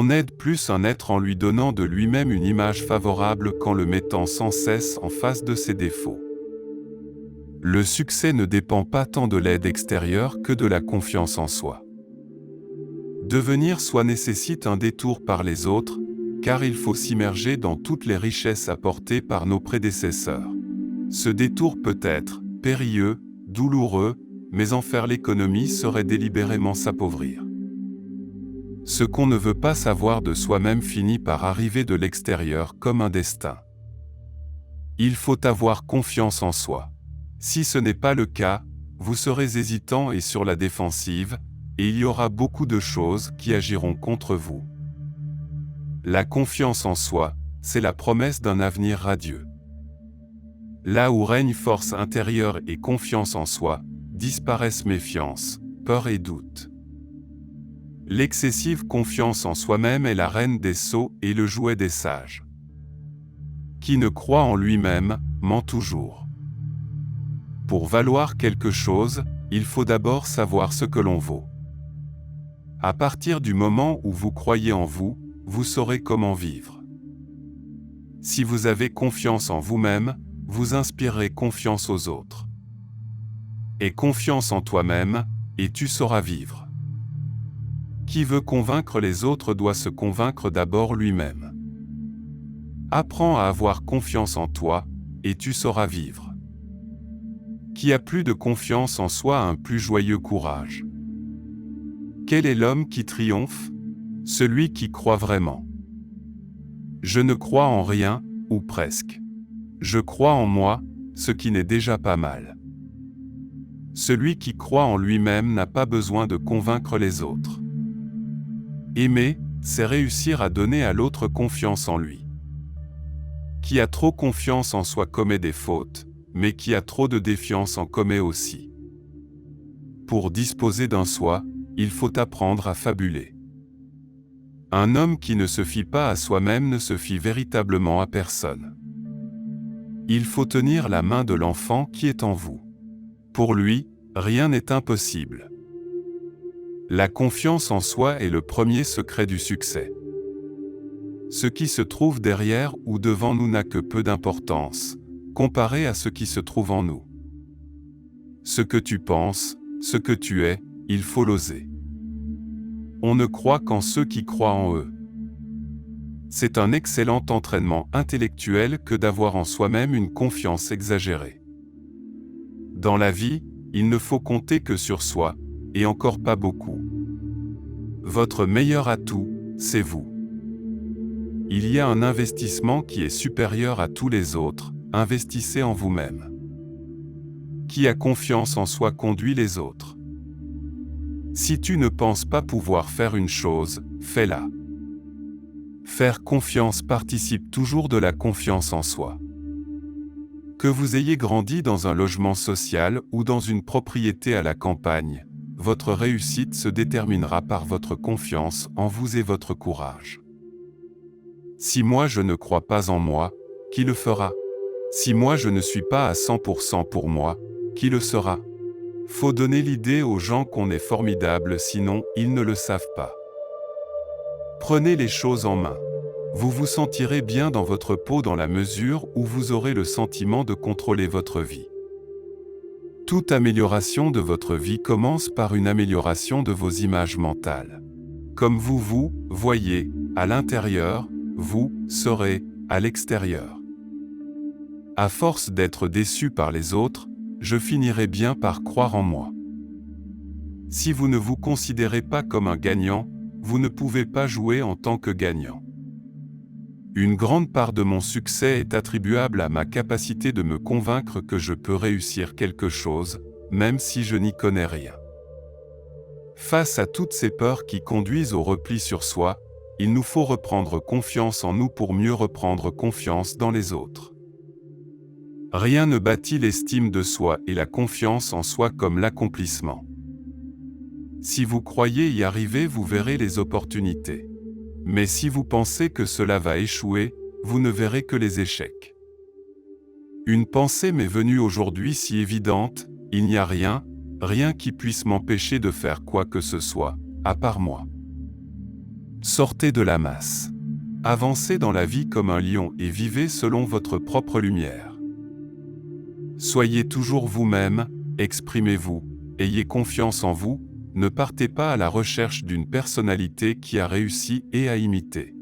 On aide plus un être en lui donnant de lui-même une image favorable qu'en le mettant sans cesse en face de ses défauts. Le succès ne dépend pas tant de l'aide extérieure que de la confiance en soi. Devenir soi nécessite un détour par les autres, car il faut s'immerger dans toutes les richesses apportées par nos prédécesseurs. Ce détour peut être périlleux, douloureux, mais en faire l'économie serait délibérément s'appauvrir. Ce qu'on ne veut pas savoir de soi-même finit par arriver de l'extérieur comme un destin. Il faut avoir confiance en soi. Si ce n'est pas le cas, vous serez hésitant et sur la défensive, et il y aura beaucoup de choses qui agiront contre vous. La confiance en soi, c'est la promesse d'un avenir radieux. Là où règne force intérieure et confiance en soi, disparaissent méfiance, peur et doute. L'excessive confiance en soi-même est la reine des sots et le jouet des sages. Qui ne croit en lui-même, ment toujours. Pour valoir quelque chose, il faut d'abord savoir ce que l'on vaut. À partir du moment où vous croyez en vous, vous saurez comment vivre. Si vous avez confiance en vous-même, vous inspirerez confiance aux autres. Aie confiance en toi-même, et tu sauras vivre. Qui veut convaincre les autres doit se convaincre d'abord lui-même. Apprends à avoir confiance en toi, et tu sauras vivre. Qui a plus de confiance en soi a un plus joyeux courage. Quel est l'homme qui triomphe? Celui qui croit vraiment. Je ne crois en rien, ou presque. Je crois en moi, ce qui n'est déjà pas mal. Celui qui croit en lui-même n'a pas besoin de convaincre les autres. Aimer, c'est réussir à donner à l'autre confiance en lui. Qui a trop confiance en soi commet des fautes, mais qui a trop de défiance en commet aussi. Pour disposer d'un soi, il faut apprendre à fabuler. Un homme qui ne se fie pas à soi-même ne se fie véritablement à personne. Il faut tenir la main de l'enfant qui est en vous. Pour lui, rien n'est impossible. La confiance en soi est le premier secret du succès. Ce qui se trouve derrière ou devant nous n'a que peu d'importance, comparé à ce qui se trouve en nous. Ce que tu penses, ce que tu es, il faut l'oser. On ne croit qu'en ceux qui croient en eux. C'est un excellent entraînement intellectuel que d'avoir en soi-même une confiance exagérée. Dans la vie, il ne faut compter que sur soi, et encore pas beaucoup. Votre meilleur atout, c'est vous. Il y a un investissement qui est supérieur à tous les autres, investissez en vous-même. Qui a confiance en soi conduit les autres. Si tu ne penses pas pouvoir faire une chose, fais-la. Faire confiance participe toujours de la confiance en soi. Que vous ayez grandi dans un logement social ou dans une propriété à la campagne, votre réussite se déterminera par votre confiance en vous et votre courage. Si moi je ne crois pas en moi, qui le fera? Si moi je ne suis pas à 100% pour moi, qui le sera? Faut donner l'idée aux gens qu'on est formidable, sinon ils ne le savent pas. Prenez les choses en main. Vous vous sentirez bien dans votre peau dans la mesure où vous aurez le sentiment de contrôler votre vie. Toute amélioration de votre vie commence par une amélioration de vos images mentales. Comme vous vous voyez à l'intérieur, vous serez à l'extérieur. À force d'être déçu par les autres, je finirai bien par croire en moi. Si vous ne vous considérez pas comme un gagnant, vous ne pouvez pas jouer en tant que gagnant. Une grande part de mon succès est attribuable à ma capacité de me convaincre que je peux réussir quelque chose, même si je n'y connais rien. Face à toutes ces peurs qui conduisent au repli sur soi, il nous faut reprendre confiance en nous pour mieux reprendre confiance dans les autres. Rien ne bâtit l'estime de soi et la confiance en soi comme l'accomplissement. Si vous croyez y arriver, vous verrez les opportunités. Mais si vous pensez que cela va échouer, vous ne verrez que les échecs. Une pensée m'est venue aujourd'hui si évidente, il n'y a rien qui puisse m'empêcher de faire quoi que ce soit, à part moi. Sortez de la masse. Avancez dans la vie comme un lion et vivez selon votre propre lumière. Soyez toujours vous-même, exprimez-vous, ayez confiance en vous, ne partez pas à la recherche d'une personnalité qui a réussi et à imiter.